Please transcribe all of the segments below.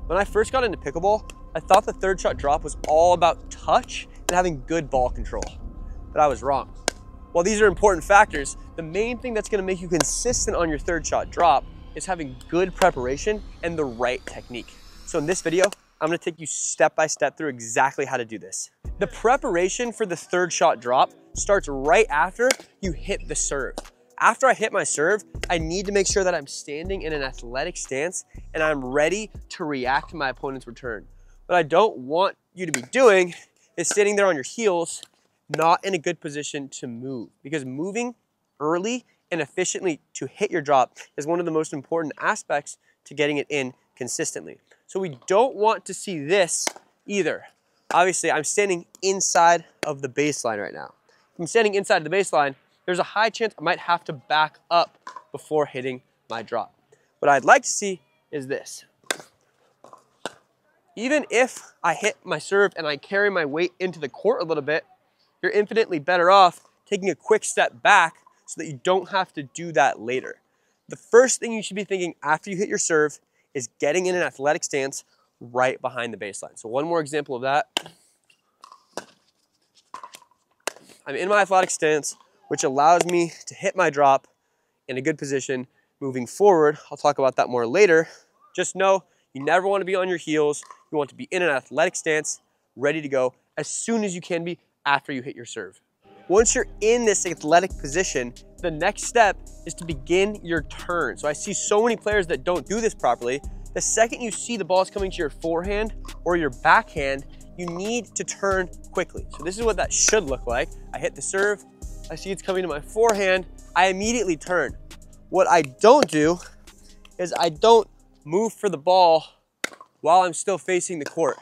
When I first got into pickleball, I thought the third shot drop was all about touch and having good ball control, but I was wrong. While these are important factors, the main thing that's gonna make you consistent on your third shot drop is having good preparation and the right technique. So in this video, I'm gonna take you step by step through exactly how to do this. The preparation for the third shot drop starts right after you hit the serve. After I hit my serve, I need to make sure that I'm standing in an athletic stance and I'm ready to react to my opponent's return. What I don't want you to be doing is standing there on your heels, not in a good position to move, because moving early and efficiently to hit your drop is one of the most important aspects to getting it in consistently. So we don't want to see this either. Obviously, I'm standing inside of the baseline right now. If I'm standing inside of the baseline, there's a high chance I might have to back up before hitting my drop. What I'd like to see is this. Even if I hit my serve and I carry my weight into the court a little bit, you're infinitely better off taking a quick step back so that you don't have to do that later. The first thing you should be thinking after you hit your serve is getting in an athletic stance right behind the baseline. So one more example of that. I'm in my athletic stance, which allows me to hit my drop in a good position moving forward. I'll talk about that more later. Just know you never want to be on your heels. You want to be in an athletic stance, ready to go as soon as you can be after you hit your serve. Once you're in this athletic position, the next step is to begin your turn. So I see so many players that don't do this properly. The second you see the ball is coming to your forehand or your backhand, you need to turn quickly. So this is what that should look like. I hit the serve, I see it's coming to my forehand, I immediately turn. What I don't do is I don't move for the ball while I'm still facing the court,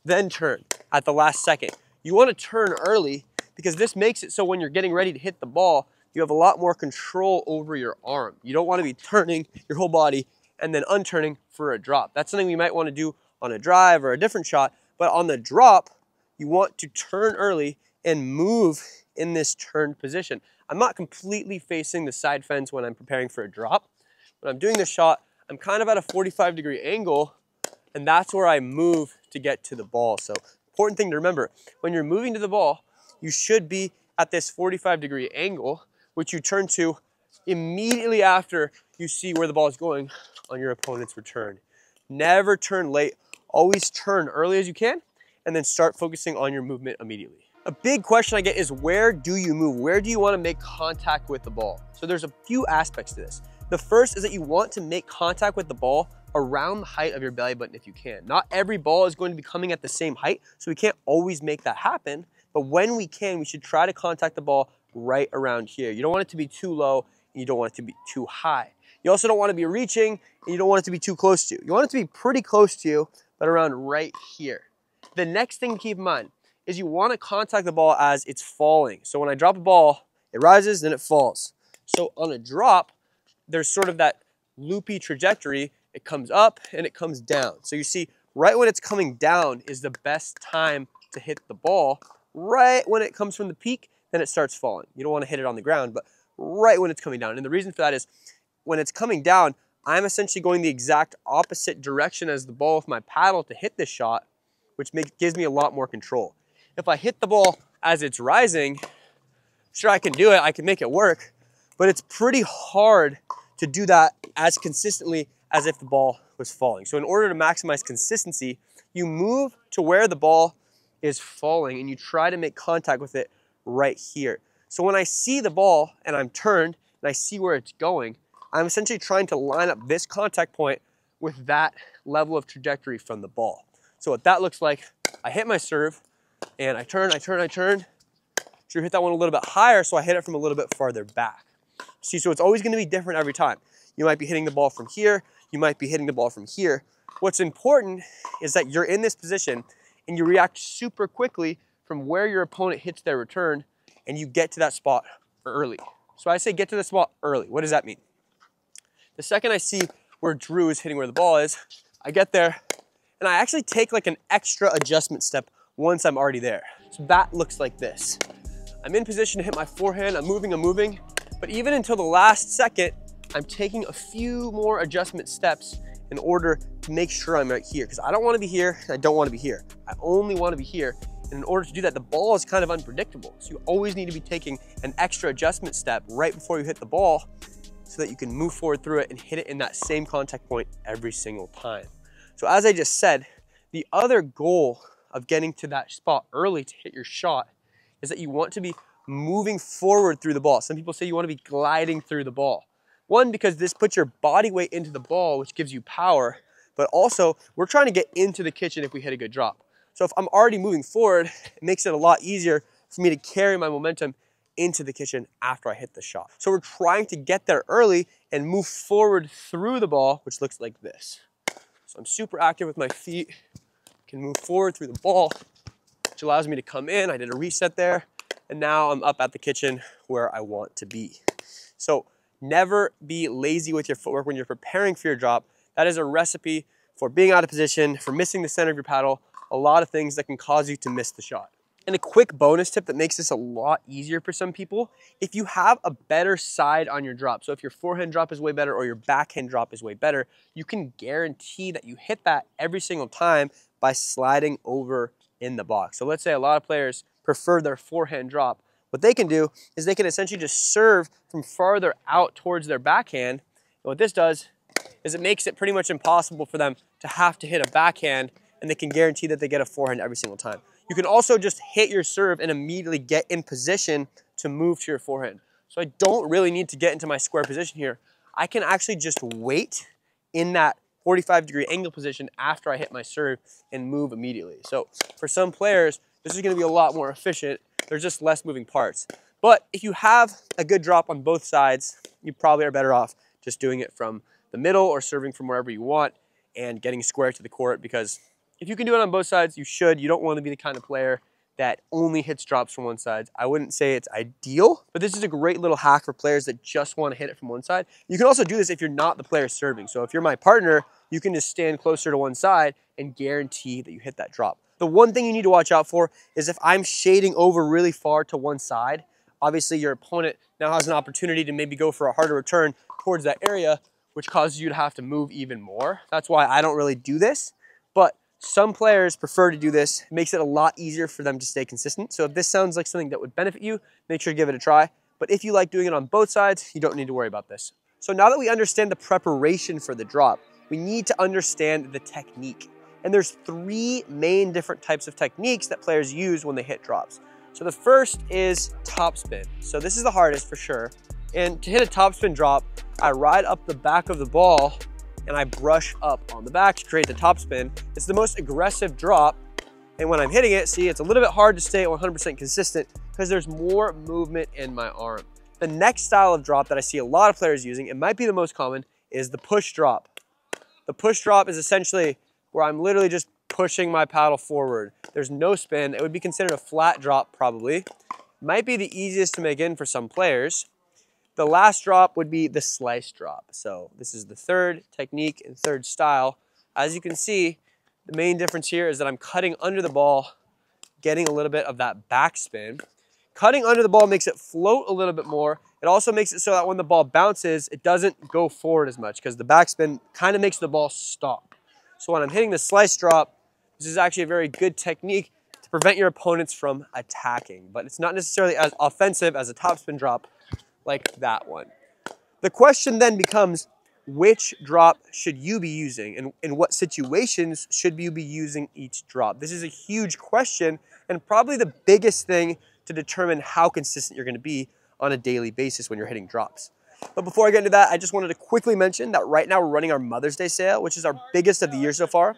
then turn at the last second. You want to turn early because this makes it so when you're getting ready to hit the ball, you have a lot more control over your arm. You don't want to be turning your whole body and then unturning for a drop. That's something you might want to do on a drive or a different shot, but on the drop, you want to turn early and move in this turned position. I'm not completely facing the side fence when I'm preparing for a drop. When I'm doing this shot, I'm kind of at a 45-degree angle, and that's where I move to get to the ball. So important thing to remember, when you're moving to the ball, you should be at this 45-degree angle, which you turn to immediately after you see where the ball is going on your opponent's return. Never turn late, always turn early as you can, and then start focusing on your movement immediately. A big question I get is, where do you move? Where do you want to make contact with the ball? So there's a few aspects to this. The first is that you want to make contact with the ball around the height of your belly button if you can. Not every ball is going to be coming at the same height, so we can't always make that happen. But when we can, we should try to contact the ball right around here. You don't want it to be too low, and you don't want it to be too high. You also don't want to be reaching, and you don't want it to be too close to you. You want it to be pretty close to you, but around right here. The next thing to keep in mind is you want to contact the ball as it's falling. So when I drop a ball, it rises, then it falls. So on a drop, there's sort of that loopy trajectory. It comes up and it comes down. So you see, right when it's coming down is the best time to hit the ball. Right when it comes from the peak, then it starts falling. You don't want to hit it on the ground, but right when it's coming down. And the reason for that is when it's coming down, I'm essentially going the exact opposite direction as the ball with my paddle to hit this shot, which gives me a lot more control. If I hit the ball as it's rising, sure, I can do it, I can make it work, but it's pretty hard to do that as consistently as if the ball was falling. So in order to maximize consistency, you move to where the ball is falling and you try to make contact with it right here. So when I see the ball and I'm turned and I see where it's going, I'm essentially trying to line up this contact point with that level of trajectory from the ball. So what that looks like, I hit my serve and I turn. Should hit that one a little bit higher, so I hit it from a little bit farther back. See, so it's always going to be different every time. You might be hitting the ball from here, you might be hitting the ball from here. What's important is that you're in this position and you react super quickly from where your opponent hits their return and you get to that spot early. So I say get to the spot early. What does that mean? The second I see where Drew is hitting where the ball is, I get there and I actually take like an extra adjustment step once I'm already there. So that looks like this. I'm in position to hit my forehand, I'm moving, but even until the last second, I'm taking a few more adjustment steps in order to make sure I'm right here, because I don't want to be here and I don't want to be here. I only want to be here. And in order to do that, the ball is kind of unpredictable. So you always need to be taking an extra adjustment step right before you hit the ball so that you can move forward through it and hit it in that same contact point every single time. So as I just said, the other goal of getting to that spot early to hit your shot is that you want to be moving forward through the ball. Some people say you want to be gliding through the ball. One, because this puts your body weight into the ball, which gives you power, but also we're trying to get into the kitchen if we hit a good drop. So if I'm already moving forward, it makes it a lot easier for me to carry my momentum into the kitchen after I hit the shot. So we're trying to get there early and move forward through the ball, which looks like this. So I'm super active with my feet, can move forward through the ball, which allows me to come in. I did a reset there, and now I'm up at the kitchen where I want to be. So never be lazy with your footwork when you're preparing for your drop. That is a recipe for being out of position, for missing the center of your paddle, a lot of things that can cause you to miss the shot. And a quick bonus tip that makes this a lot easier for some people, if you have a better side on your drop, so if your forehand drop is way better or your backhand drop is way better, you can guarantee that you hit that every single time by sliding over in the box. So let's say a lot of players prefer their forehand drop. What they can do is they can essentially just serve from farther out towards their backhand. And what this does is it makes it pretty much impossible for them to have to hit a backhand, and they can guarantee that they get a forehand every single time. You can also just hit your serve and immediately get in position to move to your forehand. So I don't really need to get into my square position here. I can actually just wait in that 45-degree angle position after I hit my serve and move immediately. So for some players, this is going to be a lot more efficient. There's just less moving parts. But if you have a good drop on both sides, you probably are better off just doing it from the middle or serving from wherever you want and getting square to the court, because if you can do it on both sides, you should. You don't want to be the kind of player that only hits drops from one side. I wouldn't say it's ideal, but this is a great little hack for players that just want to hit it from one side. You can also do this if you're not the player serving. So if you're my partner, you can just stand closer to one side and guarantee that you hit that drop. The one thing you need to watch out for is if I'm shading over really far to one side, obviously your opponent now has an opportunity to maybe go for a harder return towards that area, which causes you to have to move even more. That's why I don't really do this, but some players prefer to do this. It makes it a lot easier for them to stay consistent. So if this sounds like something that would benefit you, make sure to give it a try. But if you like doing it on both sides, you don't need to worry about this. So now that we understand the preparation for the drop, we need to understand the technique. And there's three main different types of techniques that players use when they hit drops. So the first is topspin. So this is the hardest for sure. And to hit a topspin drop, I ride up the back of the ball and I brush up on the back to create the topspin. It's the most aggressive drop, and when I'm hitting it, see, it's a little bit hard to stay 100% consistent because there's more movement in my arm. The next style of drop that I see a lot of players using, it might be the most common, is the push drop. The push drop is essentially where I'm literally just pushing my paddle forward. There's no spin. It would be considered a flat drop probably. Might be the easiest to make in for some players. The last drop would be the slice drop. So this is the third technique and third style. As you can see, the main difference here is that I'm cutting under the ball, getting a little bit of that backspin. Cutting under the ball makes it float a little bit more. It also makes it so that when the ball bounces, it doesn't go forward as much because the backspin kind of makes the ball stop. So when I'm hitting the slice drop, this is actually a very good technique to prevent your opponents from attacking, but it's not necessarily as offensive as a topspin drop like that one. The question then becomes, which drop should you be using, and in what situations should you be using each drop? This is a huge question and probably the biggest thing to determine how consistent you're going to be on a daily basis when you're hitting drops. But before I get into that, I just wanted to quickly mention that right now we're running our Mother's Day sale, which is our biggest of the year so far.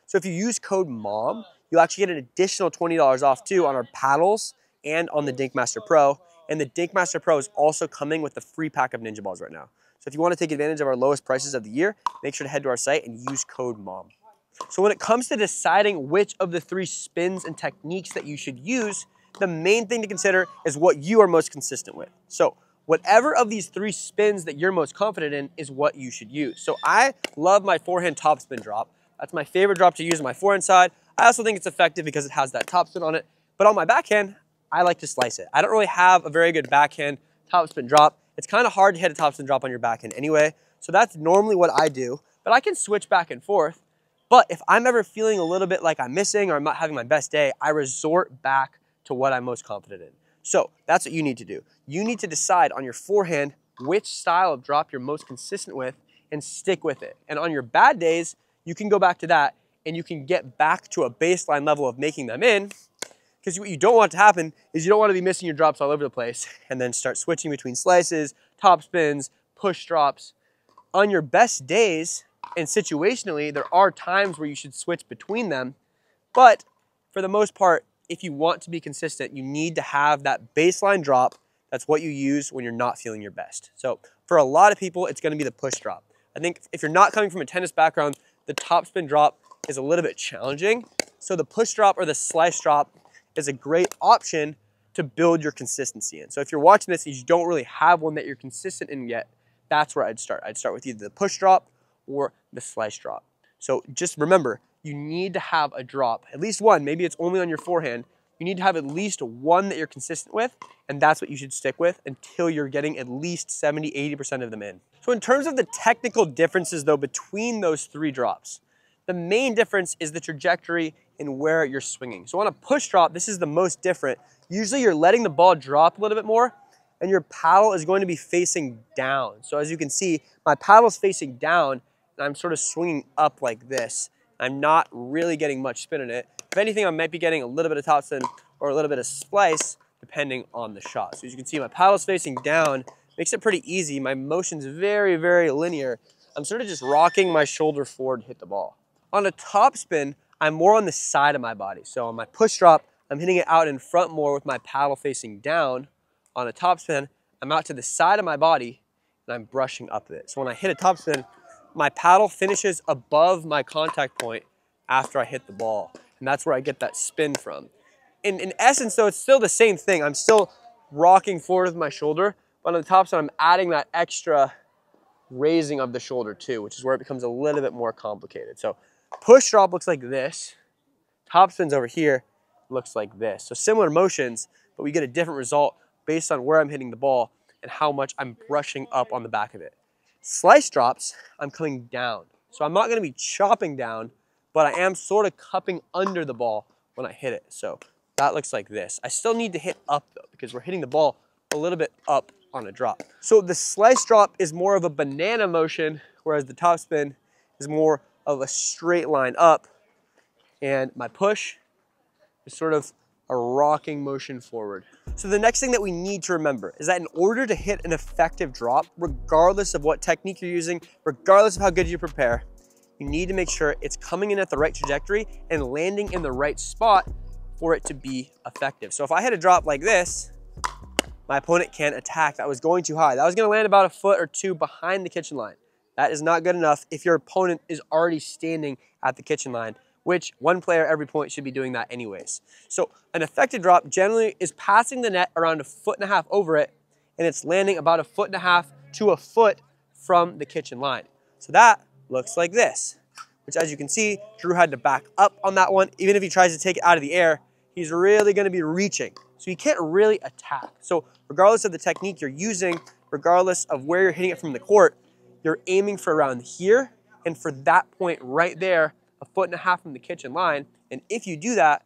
So if you use code MOM, you'll actually get an additional $20 off too on our paddles and on the Dinkmaster Pro. And the Dinkmaster Pro is also coming with the free pack of Ninja Balls right now. So if you want to take advantage of our lowest prices of the year, make sure to head to our site and use code MOM. So when it comes to deciding which of the three spins and techniques that you should use, the main thing to consider is what you are most consistent with. So whatever of these three spins that you're most confident in is what you should use. So I love my forehand topspin drop. That's my favorite drop to use on my forehand side. I also think it's effective because it has that topspin on it. But on my backhand, I like to slice it. I don't really have a very good backhand topspin drop. It's kind of hard to hit a topspin drop on your backhand anyway. So that's normally what I do. but I can switch back and forth. But if I'm ever feeling a little bit like I'm missing or I'm not having my best day, I resort back to what I'm most confident in. So that's what you need to do. You need to decide on your forehand which style of drop you're most consistent with and stick with it. And on your bad days, you can go back to that and you can get back to a baseline level of making them in, because what you don't want to happen is you don't want to be missing your drops all over the place and then start switching between slices, top spins, push drops. On your best days and situationally, there are times where you should switch between them, but for the most part, if you want to be consistent, you need to have that baseline drop. That's what you use when you're not feeling your best. So for a lot of people, it's going to be the push drop. I think if you're not coming from a tennis background, the topspin drop is a little bit challenging. So the push drop or the slice drop is a great option to build your consistency in. So if you're watching this and you don't really have one that you're consistent in yet, that's where I'd start. I'd start with either the push drop or the slice drop. So just remember, you need to have a drop, at least one. Maybe it's only on your forehand. You need to have at least one that you're consistent with, and that's what you should stick with until you're getting at least 70, 80% of them in. So in terms of the technical differences though between those three drops, the main difference is the trajectory and where you're swinging. So on a push drop, this is the most different. Usually you're letting the ball drop a little bit more and your paddle is going to be facing down. So as you can see, my paddle is facing down and I'm sort of swinging up like this. I'm not really getting much spin in it. If anything, I might be getting a little bit of topspin or a little bit of splice depending on the shot. So as you can see, my paddle's facing down, makes it pretty easy. My motion's very, very linear. I'm sort of just rocking my shoulder forward to hit the ball. On a topspin, I'm more on the side of my body. So on my push drop, I'm hitting it out in front more with my paddle facing down. On a topspin, I'm out to the side of my body and I'm brushing up it. So when I hit a topspin, my paddle finishes above my contact point after I hit the ball. And that's where I get that spin from. In essence though, it's still the same thing. I'm still rocking forward with my shoulder, but on the topspin, I'm adding that extra raising of the shoulder too, which is where it becomes a little bit more complicated. So push drop looks like this. Topspin's over here looks like this. So similar motions, but we get a different result based on where I'm hitting the ball and how much I'm brushing up on the back of it. Slice drops, I'm coming down. So I'm not gonna be chopping down, but I am sort of cupping under the ball when I hit it. So that looks like this. I still need to hit up though, because we're hitting the ball a little bit up on a drop. So the slice drop is more of a banana motion, whereas the topspin is more of a straight line up. And my push is sort of a rocking motion forward. So the next thing that we need to remember is that in order to hit an effective drop, regardless of what technique you're using, regardless of how good you prepare, you need to make sure it's coming in at the right trajectory and landing in the right spot for it to be effective. So if I hit a drop like this, my opponent can't attack. That was going too high. That was gonna land about a foot or two behind the kitchen line. That is not good enough if your opponent is already standing at the kitchen line, which one player every point should be doing that anyways. So an effective drop generally is passing the net around 1.5 feet over it, and it's landing about 1.5 feet to a foot from the kitchen line. So that looks like this, which as you can see, Drew had to back up on that one. Even if he tries to take it out of the air, he's really gonna be reaching. So you can't really attack. So regardless of the technique you're using, regardless of where you're hitting it from the court, you're aiming for around here, and for that point right there, 1.5 feet from the kitchen line. And if you do that,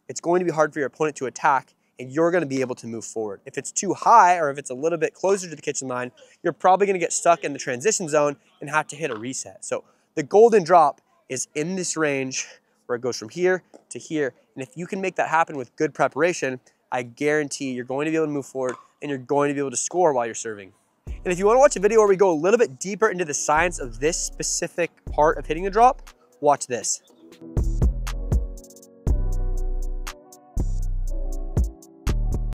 it's going to be hard for your opponent to attack, and you're gonna be able to move forward. If it's too high, or if it's a little bit closer to the kitchen line, you're probably gonna get stuck in the transition zone and have to hit a reset. So the golden drop is in this range where it goes from here to here. And if you can make that happen with good preparation, I guarantee you're going to be able to move forward and you're going to be able to score while you're serving. And if you want to watch a video where we go a little bit deeper into the science of this specific part of hitting the drop, watch this.